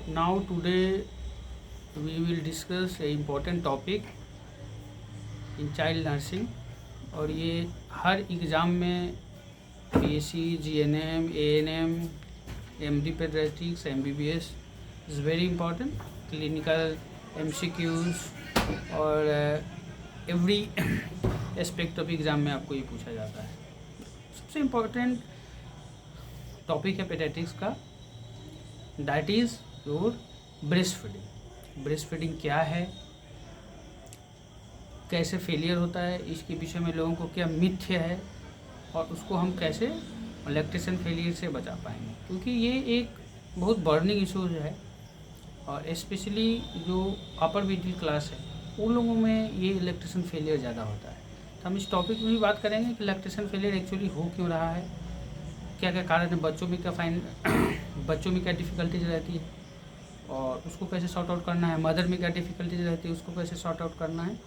Now today we will discuss a important topic in child nursing और ये हर exam में BSc, GNM, ANM, MD paediatrics, MBBS is very important. Clinical MCQs और every aspect of exam में आपको ये पूछा जाता है. सबसे इम्पॉर्टेंट टॉपिक है पेडियाट्रिक्स का, that is your breast feeding. Breast feeding क्या है, कैसे फेलियर होता है, इसके विषय में लोगों को क्या मिथ्य है और उसको हम कैसे लैक्टेशन फेलियर से बचा पाएंगे, क्योंकि ये एक बहुत बर्निंग इशूज है और स्पेशली जो अपर मिडिल क्लास है उन लोगों में ये लैक्टेशन फेलियर ज़्यादा होता है. तो हम इस टॉपिक में भी बात करेंगे कि लैक्टेशन फेलियर एक्चुअली हो क्यों रहा है, क्या क्या कारण है, बच्चों में क्या डिफ़िकल्टीज रहती है और उसको कैसे सॉर्ट आउट करना है, मदर में क्या डिफ़िकल्टीज रहती है उसको कैसे सॉर्ट आउट करना है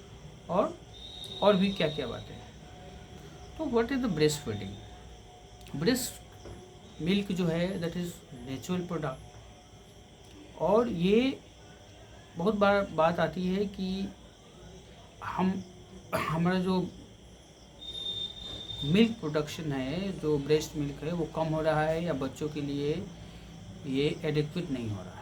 और भी क्या क्या बातें हैं. तो what is the breast feeding. Breast milk जो है दैट इज़ नेचुरल प्रोडक्ट और ये बहुत बार बात आती है कि हमारा जो मिल्क प्रोडक्शन है, जो ब्रेस्ट मिल्क है वो कम हो रहा है या बच्चों के लिए ये एडिक्वेट नहीं हो रहा है.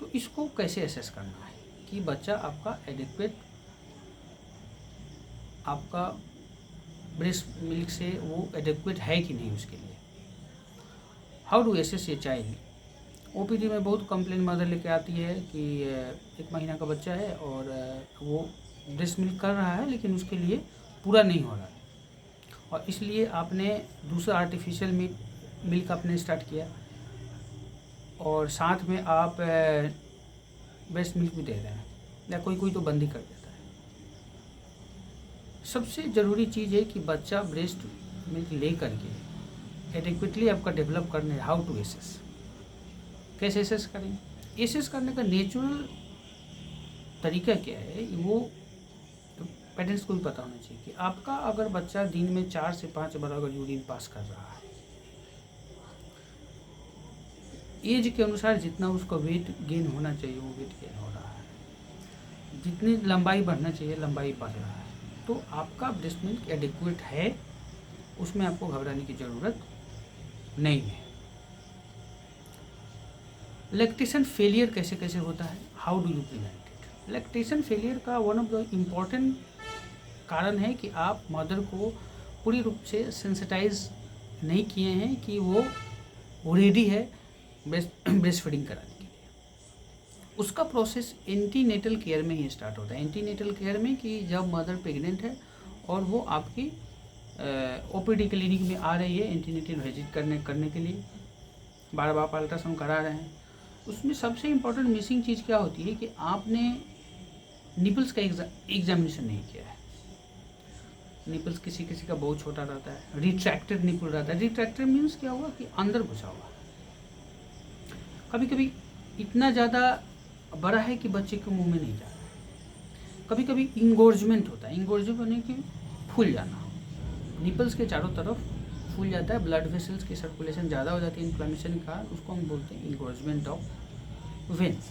तो इसको कैसे असेस करना है कि बच्चा आपका एडिक्वेट, आपका ब्रेस्ट मिल्क से वो एडिक्वेट है कि नहीं उसके लिए. How do assess a child. OPD में बहुत कंप्लेन मदर लेके आती है कि 1 महीना का बच्चा है और वो ब्रेस्ट मिल्क कर रहा है लेकिन उसके लिए पूरा नहीं हो रहा है और इसलिए आपने दूसरा आर्टिफिशियल मिल्क आपने स्टार्ट किया और साथ में आप ब्रेस्ट मिल्क भी दे रहे हैं या कोई तो बंदी कर देता है. सबसे ज़रूरी चीज़ है कि बच्चा ब्रेस्ट मिल्क ले करके एडिक्वेटली आपका डेवलप करने. हाउ टू एसेस, कैसे एसेस करेंगे. एसेस करने का नेचुरल तरीका क्या है वो पेरेंट्स को भी पता होना चाहिए कि आपका अगर बच्चा दिन में 4 से 5 बार अगर यूरिन पास कर रहा है, एज के अनुसार जितना उसका वेट गेन होना चाहिए वो वेट गेन हो रहा है, जितनी लंबाई बढ़ना चाहिए लंबाई बढ़ रहा है, तो आपका ब्रेस्ट मिल्क एडिक्वेट है, उसमें आपको घबराने की ज़रूरत नहीं है. लैक्टेशन फेलियर कैसे कैसे होता है, how do you prevent it. Lactation failure का वन ऑफ द इम्पॉर्टेंट कारण है कि आप मदर को पूरी रूप से सेंसिटाइज नहीं किए हैं कि वो रेडी है ब्रेस्ट फीडिंग कराने के लिए. उसका प्रोसेस एंटीनेटल केयर में ही स्टार्ट होता है. एंटीनेटल केयर में कि जब मदर प्रेग्नेंट है और वो आपकी ओपीडी क्लिनिक में आ रही है एंटीनेटल विजिट करने के लिए, बार बार अल्ट्रासाउंड करा रहे हैं, उसमें सबसे इम्पोर्टेंट मिसिंग चीज़ क्या होती है कि आपने निपल्स का एग्जामिनेशन नहीं किया है. निपल्स किसी किसी का बहुत छोटा रहता है, रिट्रैक्टेड निपल रहता है. रिट्रैक्टेड मीन्स क्या हुआ कि अंदर घुसा हुआ, कभी कभी इतना ज़्यादा बड़ा है कि बच्चे के मुंह में नहीं जा रहा है. कभी कभी इंगोर्जमेंट होता है. इंगोर्जमेंट होने की फूल जाना, निपल्स के चारों तरफ फूल जाता है, ब्लड वेसल्स की सर्कुलेशन ज़्यादा हो जाती है इन्फ्लेमेशन के कारण, उसको हम बोलते हैं इंगोर्जमेंट ऑफ वेन्स.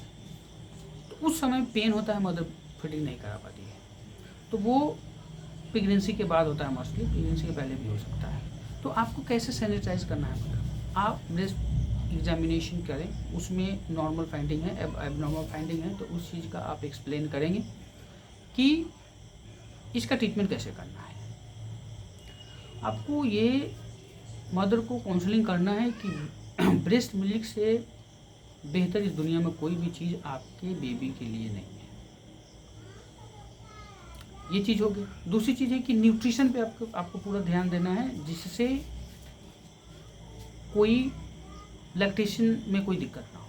तो उस समय पेन होता है, मदर फीडिंग नहीं करा पाती है. तो वो प्रेगनेंसी के बाद होता है, मोस्टली प्रेगनेंसी के पहले भी हो सकता है. तो आपको कैसे सैनिटाइज करना है मदर. आप ब्रेस्ट एग्जामिनेशन करें, उसमें नॉर्मल फाइंडिंग है, एबनॉर्मल फाइंडिंग है, तो उस चीज़ का आप एक्सप्लेन करेंगे कि इसका ट्रीटमेंट कैसे करना है. आपको ये मदर को काउंसलिंग करना है कि ब्रेस्ट मिल्क से बेहतर इस दुनिया में कोई भी चीज़ आपके बेबी के लिए नहीं है. ये चीज़ होगी. दूसरी चीज़ है कि न्यूट्रिशन पे आपको पूरा ध्यान देना है, जिससे कोई लैक्टेशन में कोई दिक्कत ना हो.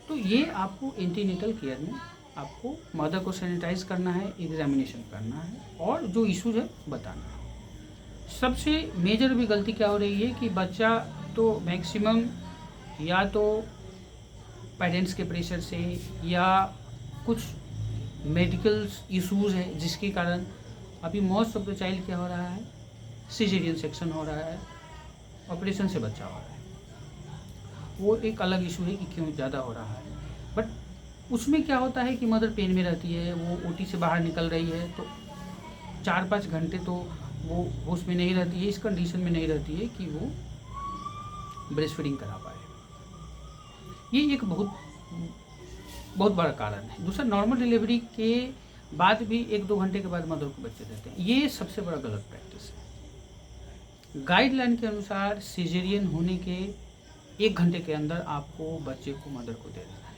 तो ये आपको एंटीनेटल केयर में आपको मदर को सैनिटाइज करना है, एग्जामिनेशन करना है और जो इश्यूज है बताना है. सबसे मेजर भी गलती क्या हो रही है कि बच्चा तो मैक्सिमम या तो पेरेंट्स के प्रेशर से या कुछ मेडिकल इश्यूज़ है जिसके कारण अभी मोस्ट ऑफ द चाइल्ड क्या हो रहा है, सिजेरियन सेक्शन हो रहा है, ऑपरेशन से बच्चा हो रहा है. वो एक अलग इशू है कि क्यों ज़्यादा हो रहा है। बट उसमें क्या होता है कि मदर पेन में रहती है, वो ओटी से बाहर निकल रही है, तो 4-5 घंटे तो वो होश में नहीं रहती है, इस कंडीशन में नहीं रहती है कि वो ब्रेस्ट फीडिंग करा पाए। ये एक बहुत बहुत बड़ा कारण है। दूसरा, नॉर्मल डिलीवरी के बाद भी 1-2 घंटे के बाद मदर को बच्चे देते हैं, ये सबसे बड़ा गलत प्रैक्टिस है। गाइडलाइन के अनुसार सिजेरियन होने के 1 घंटे के अंदर आपको बच्चे को मदर को दे देना है।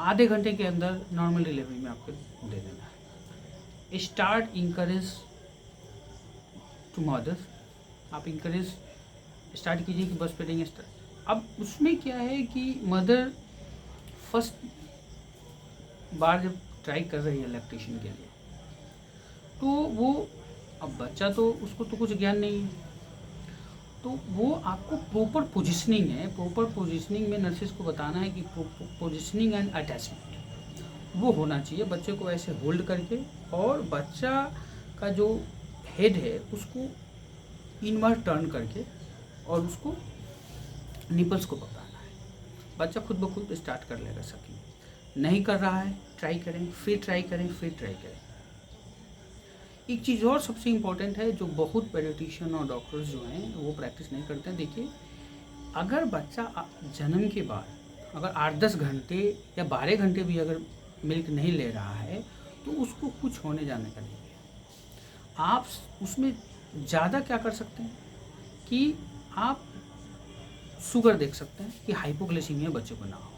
आधे घंटे के अंदर नॉर्मल डिलीवरी में आपको दे देना है। स्टार्ट इंकरेज टू मदर्स, आप इंकरेज स्टार्ट कीजिए कि बस फीडिंग स्टार्ट। अब उसमें क्या है कि मदर फर्स्ट बार जब ट्राई कर रही है लैक्टेशन के लिए, तो वो, अब बच्चा तो उसको तो कुछ ज्ञान नहीं है, तो वो आपको प्रॉपर पोजिशनिंग है, प्रॉपर पोजिशनिंग में नर्सेस को बताना है कि पोजिशनिंग एंड अटैचमेंट वो होना चाहिए। बच्चे को ऐसे होल्ड करके, और बच्चा का जो हेड है उसको इनवर्ट टर्न करके, और उसको निपल्स को पकड़ना है। बच्चा खुद ब खुद स्टार्ट कर लेगा सकिंग। नहीं कर रहा है, ट्राई करें, फिर ट्राई करें, फिर ट्राई करें। एक चीज़ और सबसे इम्पॉर्टेंट है, जो बहुत पेडियाट्रिशियन और डॉक्टर्स जो हैं वो प्रैक्टिस नहीं करते हैं। देखिए, अगर बच्चा जन्म के बाद अगर 8-10 घंटे या 12 घंटे भी अगर मिल्क नहीं ले रहा है, तो उसको कुछ होने जाने का नहीं है। आप उसमें ज़्यादा क्या कर सकते हैं कि आप शुगर देख सकते हैं कि हाइपोग्लाइसीमिया बच्चे को ना हो।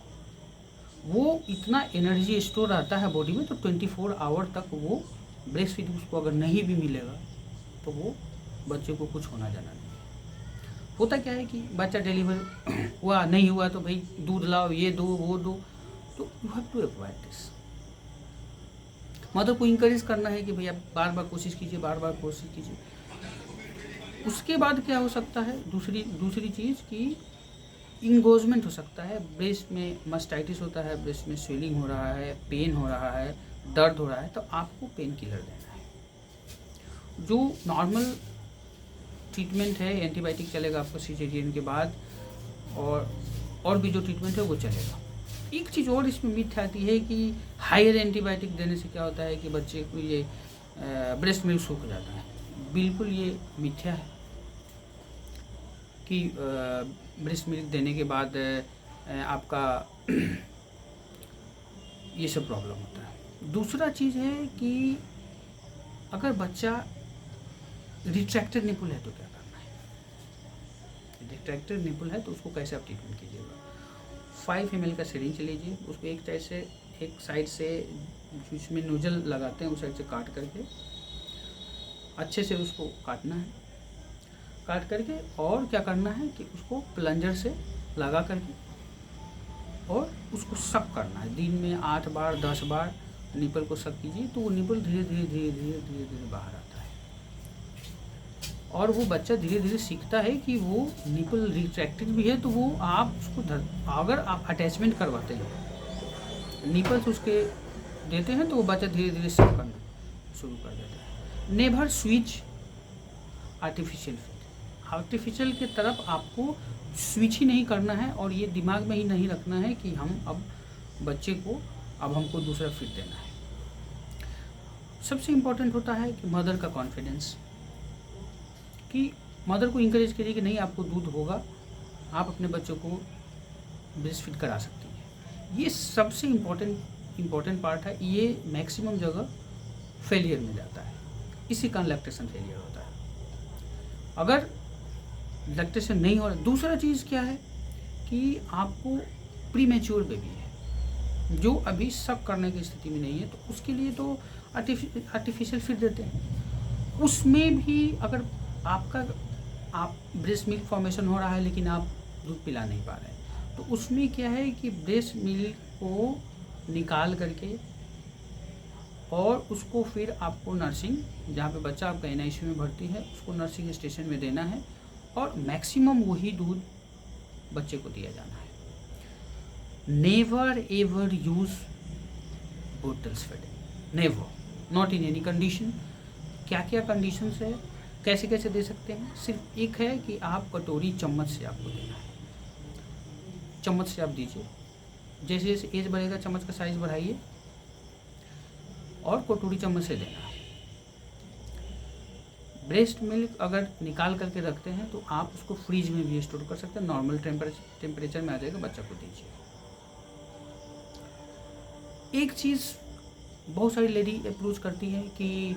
वो इतना एनर्जी स्टोर रहता है बॉडी में, तो 24 आवर तक वो ब्रेस्ट फीड उसको अगर नहीं भी मिलेगा तो वो बच्चे को कुछ होना जाना नहीं। होता क्या है कि बच्चा डिलीवर हुआ नहीं हुआ तो भाई दूध लाओ, ये दो, वो दो, तो you have to avoid this. Mother को इंकरेज करना है कि भैया बार बार कोशिश कीजिए, बार बार कोशिश कीजिए। उसके बाद क्या हो सकता है, दूसरी चीज़ कि इंगोजमेंट हो सकता है। ब्रेस्ट में मास्टाइटिस होता है, ब्रेस्ट में स्वेलिंग हो रहा है, पेन हो रहा है, दर्द हो रहा है, तो आपको पेन किलर देना है। जो नॉर्मल ट्रीटमेंट है, एंटीबायोटिक चलेगा आपको सिजेरियन के बाद, और भी जो ट्रीटमेंट है वो चलेगा। एक चीज़ और इसमें मिथ आती है कि हायर एंटीबायोटिक देने से क्या होता है कि बच्चे को ये ब्रेस्ट मिल्क सूख जाता है। बिल्कुल ये मिथ्या है कि ब्रेस्ट मिल्क देने के बाद आपका ये सब प्रॉब्लम होता है। दूसरा चीज़ है कि अगर बच्चा रिट्रैक्टेड निपुल है तो क्या करना है। रिट्रैक्टेड निपुल है तो उसको कैसे आप ट्रीटमेंट कीजिएगा। 5 ml का सिरिंज लीजिए, उसको एक साइड से जिसमें नोजल लगाते हैं उस साइड से काट करके अच्छे से उसको काटना है। काट करके और क्या करना है कि उसको प्लंजर से लगा करके और उसको सक करना है। दिन में 8 बार 10 बार निपल को सक कीजिए, तो वो निपल धीरे धीरे बाहर आता है, और वो बच्चा धीरे धीरे सीखता है कि वो निपल रिट्रैक्टेड भी है। तो वो आप उसको अगर आप अटैचमेंट करवाते हैं, निपल्स उसके देते हैं, तो वो बच्चा धीरे धीरे सक करना शुरू कर देता है। Never switch artificial feed. Artificial की तरफ आपको स्विच ही नहीं करना है, और ये दिमाग में ही नहीं रखना है कि हम अब बच्चे को अब हमको दूसरा फीड देना है। सबसे इम्पोर्टेंट होता है कि मदर का कॉन्फिडेंस, कि मदर को इंकरेज करिए कि नहीं आपको दूध होगा, आप अपने बच्चों को ब्रेस्ट फीड करा सकती हैं। ये सबसे इम्पोर्टेंट पार्ट है। ये मैक्सिमम जगह फेलियर में जाता है, इसी कारण लैक्टेशन फेलियर होता है। अगर लैक्टेशन नहीं हो रहा, दूसरा चीज़ क्या है कि आपको प्री मैच्योर बेबी है जो अभी सक करने की स्थिति में नहीं है, तो उसके लिए तो आर्टिफिशियल फीड देते हैं। उसमें भी अगर आप ब्रेस्ट मिल्क फॉर्मेशन हो रहा है लेकिन आप दूध पिला नहीं पा रहे हैं, तो उसमें क्या है कि ब्रेस्ट मिल्क को निकाल करके और उसको फिर आपको नर्सिंग, जहाँ पे बच्चा आपका NICU में भर्ती है, उसको नर्सिंग स्टेशन में देना है, और मैक्सिमम वही दूध बच्चे को दिया जाना है। Never ever use bottles feeding, never, not in any condition. क्या क्या कंडीशंस है कैसे कैसे दे सकते हैं? सिर्फ एक है कि आप कटोरी चम्मच से आपको देना है, चम्मच से आप दीजिए। जैसे जैसे एज बढ़ेगा चम्मच का साइज़ बढ़ाइए और कटोरी चम्मच से देना है। ब्रेस्ट मिल्क अगर निकाल करके रखते हैं तो आप उसको फ्रीज में भी स्टोर कर सकते हैं, नॉर्मल टेम्परेचर में आ जाएगा, बच्चा को दीजिए। एक चीज़ बहुत सारी लेडी अप्रोच करती है कि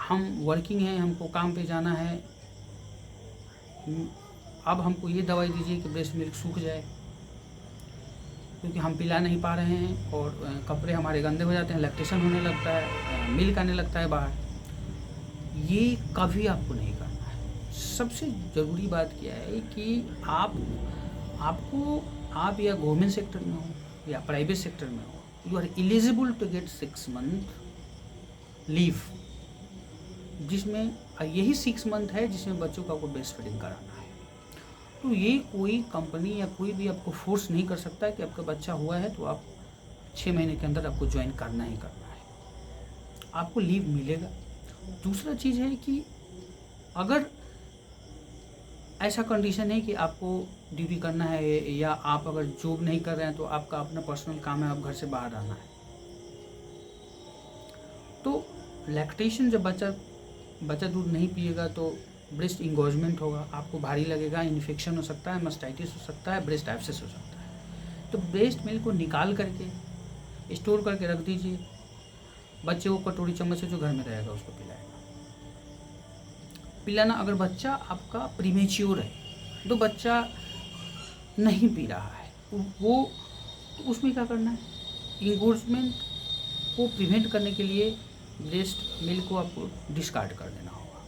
हम वर्किंग हैं, हमको काम पे जाना है, अब हमको ये दवाई दीजिए कि ब्रेस्ट मिल्क सूख जाए, क्योंकि हम पिला नहीं पा रहे हैं और कपड़े हमारे गंदे हो जाते हैं, लैक्टेशन होने लगता है, मिल्क आने लगता है बाहर। ये कभी आपको नहीं करना है। सबसे ज़रूरी बात क्या है कि आप या गवर्नमेंट सेक्टर में हो या प्राइवेट सेक्टर में हो, you are eligible to get 6 month leave, जिसमें यही 6 मंथ है जिसमें बच्चों का आपको ब्रेस्ट फीडिंग कराना है। तो ये कोई कंपनी या कोई भी आपको फोर्स नहीं कर सकता है कि आपका बच्चा हुआ है तो आप 6 महीने के अंदर आपको ज्वाइन करना ही करना है, आपको लीव मिलेगा। दूसरा चीज़ है कि अगर ऐसा कंडीशन है कि आपको ड्यूटी करना है या आप अगर जॉब नहीं कर रहे हैं तो आपका अपना पर्सनल काम है, आप घर से बाहर आना है, तो लैक्टेशन जब बच्चा दूध नहीं पिएगा तो ब्रेस्ट इंगोजमेंट होगा, आपको भारी लगेगा, इन्फेक्शन हो सकता है, मास्टाइटिस हो सकता है, ब्रेस्ट एब्सेस हो सकता है। तो ब्रेस्ट मिल्क को निकाल करके स्टोर करके रख दीजिए, बच्चे को कटोरी चम्मच से जो घर में रहेगा उसको पिलाना। अगर बच्चा आपका प्रीमेच्योर है, तो बच्चा नहीं पी रहा है, वो तो उसमें क्या करना है, इंगोजमेंट को प्रिवेंट करने के लिए ब्रेस्ट मिल्क को आपको डिस्कार्ड कर देना होगा।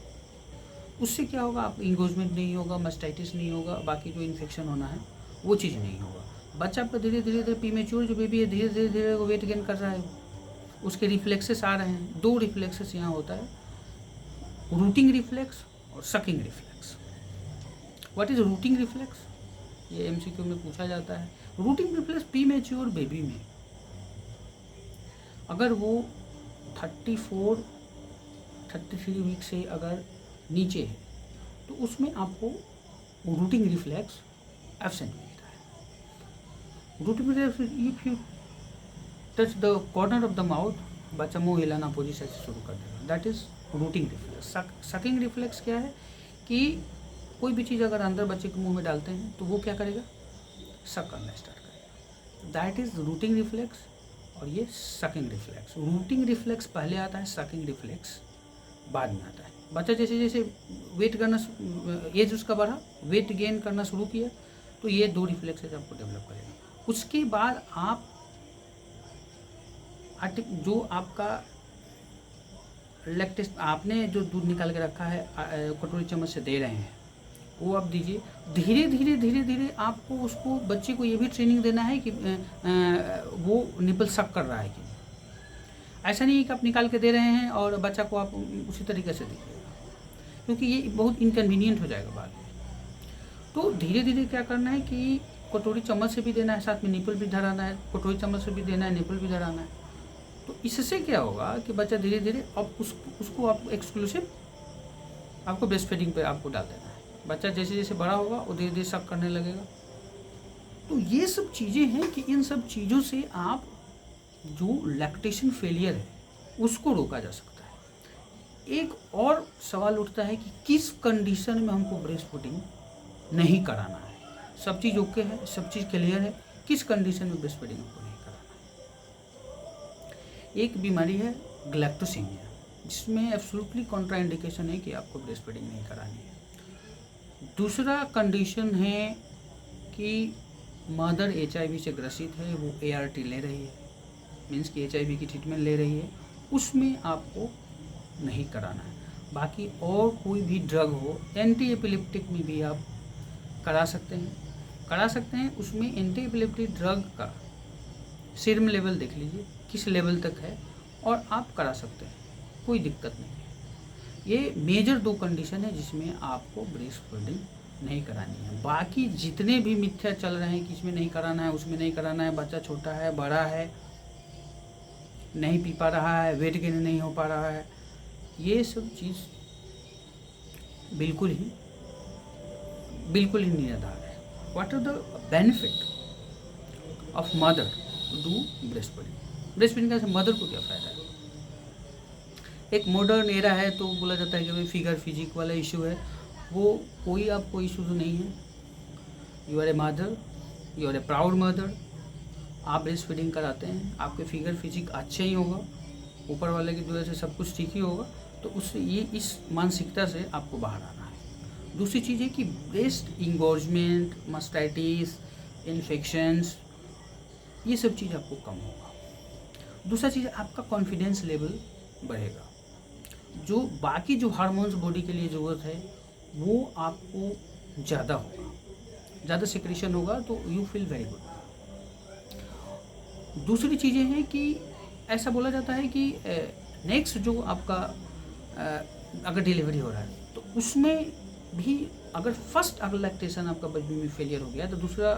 उससे क्या होगा, आप इंगोजमेंट नहीं होगा, मास्टाइटिस नहीं होगा, बाकी जो इन्फेक्शन होना है वो चीज़ नहीं होगा। बच्चा आपका धीरे धीरे प्रीमेच्योर जो बेबी है धीरे धीरे वो वेट गेन कर रहा है, उसके रिफ्लेक्सेस आ रहे हैं। 2 रिफ्लेक्सेस यहाँ होता है, रूटिंग रिफ्लेक्स और sucking reflex. What is routing reflex, ये एमसीक्यू में पूछा जाता है। रूटिंग रिफ्लेक्स प्रीमेच्योर बेबी में अगर वो 33 वीक से अगर नीचे है तो उसमें आपको रूटिंग रिफ्लेक्स एब्सेंट मिलता है। Routing reflex if you touch the corner of the mouth, बच्चा मुंह हिलाना पोजिशन से शुरू कर देगा, that is routing reflex. Sucking reflex क्या है कि कोई भी चीज़ अगर अंदर बच्चे के मुंह में डालते हैं तो वो क्या करेगा, सक करना स्टार्ट करेगा, दैट इज रूटिंग रिफ्लेक्स। और ये सकिंग रिफ्लेक्स, रूटिंग रिफ्लेक्स पहले आता है, सकिंग रिफ्लेक्स बाद में आता है। बच्चा जैसे जैसे वेट करना, एज उसका बढ़ा, वेट गेन करना शुरू किया, तो ये 2 रिफ्लेक्सेस आपको डेवलप करेगा। उसके बाद आप जो आपका लैक्टेशन आपने जो दूध निकाल के रखा है कटोरी चम्मच से दे रहे हैं, वो आप दीजिए। धीरे धीरे आपको उसको बच्चे को ये भी ट्रेनिंग देना है कि वो निपल सक कर रहा है कि ऐसा नहीं है कि आप निकाल के दे रहे हैं और बच्चा को आप उसी तरीके से दीजिएगा, क्योंकि ये बहुत इनकन्वीनियंट हो जाएगा बाद में। तो धीरे धीरे क्या करना है कि कटोरी चम्मच से भी देना है, साथ में निपल भी धराना है, कटोरी चम्मच से भी देना है, निपल भी धराना है। तो इससे क्या होगा कि बच्चा धीरे धीरे अब उसको आप एक्सक्लूसिव आपको ब्रेस्ट फीडिंग पे आपको डाल देना है। बच्चा जैसे जैसे बड़ा होगा वो धीरे धीरे सक करने लगेगा। तो ये सब चीज़ें हैं कि इन सब चीज़ों से आप जो लैक्टेशन फेलियर है उसको रोका जा सकता है। एक और सवाल उठता है कि किस कंडीशन में हमको ब्रेस्ट फीडिंग नहीं कराना है। सब चीज़ ओके है, सब चीज़ क्लियर है, किस कंडीशन में ब्रेस्ट फीडिंग हमको नहीं कराना है। एक बीमारी है गैलेक्टोसीमिया, जिसमें एब्सोल्युटली कॉन्ट्राइंडिकेशन है कि आपको ब्रेस्ट फीडिंग नहीं करानी है। दूसरा कंडीशन है कि मदर HIV से ग्रसित है, वो ART ले रही है, मीन्स कि HIV की ट्रीटमेंट ले रही है, उसमें आपको नहीं कराना है। बाकी और कोई भी ड्रग हो, एंटी एपिलेप्टिक में भी आप करा सकते हैं। उसमें एंटी एपिलेप्टिक ड्रग का सीरम लेवल देख लीजिए किस लेवल तक है और आप करा सकते हैं, कोई दिक्कत नहीं है। ये मेजर 2 कंडीशन है जिसमें आपको ब्रेस्ट फीडिंग नहीं करानी है। बाकी जितने भी मिथ्या चल रहे हैं कि इसमें नहीं कराना है, उसमें नहीं कराना है, बच्चा छोटा है, बड़ा है, नहीं पी पा रहा है, वेट गेन नहीं हो पा रहा है, ये सब चीज़ बिल्कुल ही निराधार है। What are the benefit of mother to do breast feeding? Breast feeding का मदर को क्या फ़ायदा है? एक मॉडर्न एरा है तो बोला जाता है कि भाई फिगर फिजिक वाला इशू है, वो कोई आपको इशू तो नहीं है। You are a mother, you are a proud mother, आप ब्रेस्ट फीडिंग कराते हैं, आपके फिगर फिजिक अच्छे ही होगा, ऊपर वाले की वजह से सब कुछ ठीक ही होगा। तो उससे ये इस मानसिकता से आपको बाहर आना है। दूसरी चीज़ है कि ब्रेस्ट इंगोर्जमेंट, मास्टाइटिस, इन्फेक्शंस, ये सब चीज़ आपको कम होगा। दूसरा चीज़, आपका कॉन्फिडेंस लेवल बढ़ेगा। जो बाकी जो हार्मोन्स बॉडी के लिए ज़रूरत है वो आपको ज़्यादा होगा, ज़्यादा सिक्रेशन होगा, तो यू फील वेरी गुड। दूसरी चीज़ें हैं कि ऐसा बोला जाता है कि नेक्स्ट जो आपका अगर डिलीवरी हो रहा है तो उसमें भी अगर फर्स्ट अगर लैक्टेशन आपका बेबी में फेलियर हो गया तो दूसरा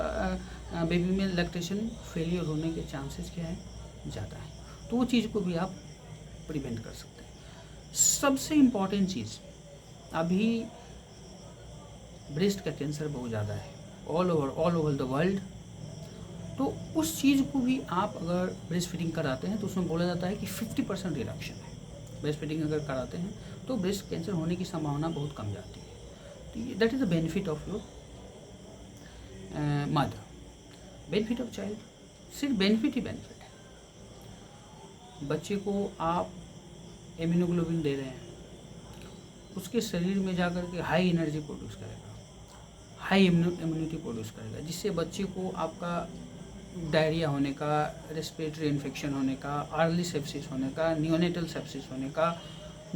बेबी में लैक्टेशन फेलियर होने के चांसेस क्या है, ज़्यादा है। तो वो चीज़ को भी आप प्रिवेंट कर सकते हैं। सबसे इम्पॉर्टेंट चीज़, अभी ब्रेस्ट का कैंसर बहुत ज़्यादा है ऑल ओवर द वर्ल्ड। तो उस चीज़ को भी आप अगर ब्रेस्ट फीडिंग कराते हैं तो उसमें बोला जाता है कि 50% रिडक्शन है। ब्रेस्ट फीडिंग अगर कराते हैं तो ब्रेस्ट कैंसर होने की संभावना बहुत कम जाती है। तो that is the benefit of your mother. Benefit of child, सिर्फ बेनिफिट ही बेनिफिट है। बच्चे को आप इम्यूनोग्लोबिन दे रहे हैं, उसके शरीर में जाकर के हाई एनर्जी प्रोड्यूस करेगा, हाई इम्यूनिटी प्रोड्यूस करेगा, जिससे बच्चे को आपका डायरिया होने का, रेस्पिरेटरी इन्फेक्शन होने का, अर्ली सेप्सिस होने का, नियोनेटल सेप्सिस होने का,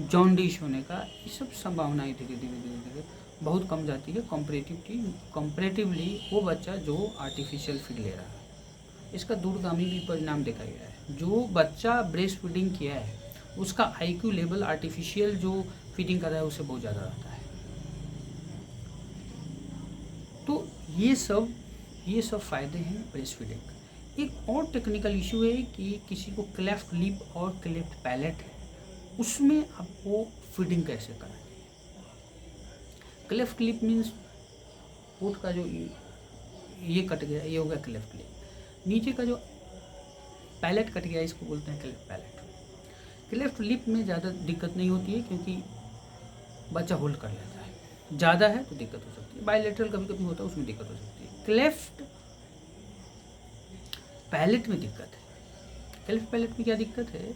जॉन्डिस होने का, ये सब संभावनाएं धीरे धीरे बहुत कम जाती है कंपैरेटिवली वो बच्चा जो आर्टिफिशियल फीड ले रहा है। इसका दूरगामी भी परिणाम देखा गया है। जो बच्चा ब्रेस्ट फीडिंग किया है उसका IQ लेवल आर्टिफिशियल जो फीडिंग कर रहा है उससे बहुत ज़्यादा रहता है। तो ये सब फ़ायदे हैं ब्रेस्ट फीडिंग का। एक और टेक्निकल इशू है कि किसी को क्लेफ्ट लिप और क्लेफ्ट पैलेट है, उसमें आपको फीडिंग कैसे कराएं। क्लेफ्ट लिप मीन्स होठ का जो ये कट गया, ये हो गया क्लेफ्ट लिप। नीचे का जो पैलेट कट गया इसको बोलते हैं क्लेफ्ट पैलेट। क्लेफ्ट लिप में ज़्यादा दिक्कत नहीं होती है क्योंकि बच्चा होल्ड कर लेता है। ज़्यादा है तो दिक्कत हो सकती है, बायलैटरल कभी कभी होता है उसमें दिक्कत हो सकती है। क्लेफ्ट पैलेट में दिक्कत है। क्लेफ्ट पैलेट में क्या दिक्कत है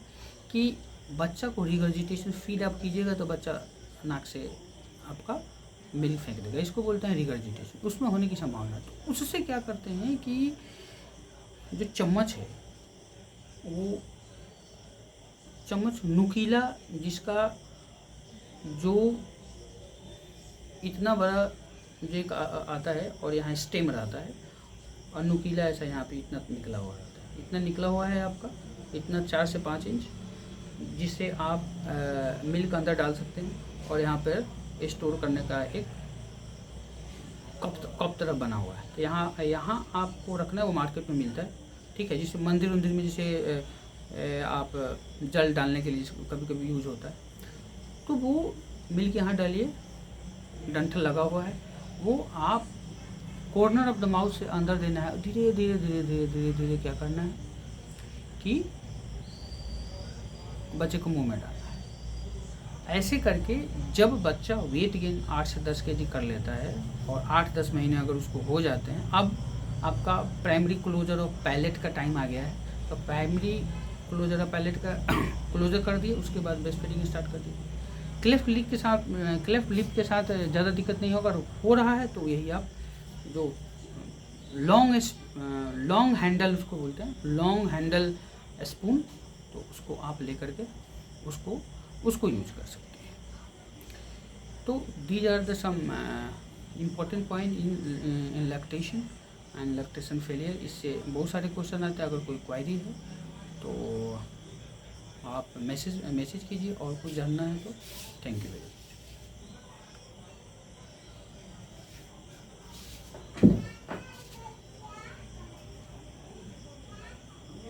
कि बच्चा को रिगर्जिटेशन, फीड आप कीजिएगा तो बच्चा नाक से आपका मिल्क फेंक देगा, इसको बोलते हैं रिगर्जिटेशन, उसमें होने की संभावना है। तो उससे क्या करते हैं कि जो चम्मच है वो चम्मच नुकीला, जिसका जो इतना बड़ा जो एक आता है और यहाँ स्टेम रहता है और नुकीला ऐसा यहाँ पे इतना निकला हुआ रहता है, इतना निकला हुआ है आपका, इतना 4 से 5 इंच, जिससे आप मिल्क अंदर डाल सकते हैं और यहाँ पर स्टोर करने का एक कप तरफ बना हुआ है। तो यहाँ आपको रखना है, वो मार्केट में मिलता है, ठीक है, जिससे मंदिर वंदिर में जैसे आप जल डालने के लिए कभी कभी यूज होता है। तो वो मिल्क यहाँ डालिए, डंठल लगा हुआ है, वो आप कॉर्नर ऑफ द माउथ से अंदर देना है। धीरे धीरे धीरे धीरे धीरे धीरे क्या करना है कि बच्चे को मुंह में डालना है। ऐसे करके जब बच्चा वेट गेन 8 से 10 kg कर लेता है और 8-10 महीने अगर उसको हो जाते हैं, अब आपका प्राइमरी क्लोजर ऑफ पैलेट का टाइम आ गया है। तो प्राइमरी क्लोजर ऑफ पैलेट का क्लोजर कर दिए, उसके बाद ब्रेस्ट फीडिंग स्टार्ट कर दी। क्लेफ्ट लिप के साथ ज़्यादा दिक्कत नहीं होगा, हो रहा है तो यही आप जो लॉन्ग हैंडल उसको बोलते हैं, लॉन्ग हैंडल स्पून, तो उसको आप लेकर के उसको यूज कर सकते हैं। तो these are the some important point in lactation and lactation failure. इससे बहुत सारे क्वेश्चन आते हैं। अगर कोई क्वायरी है तो आप मैसेज कीजिए और कुछ जानना है तो। Thank you very much.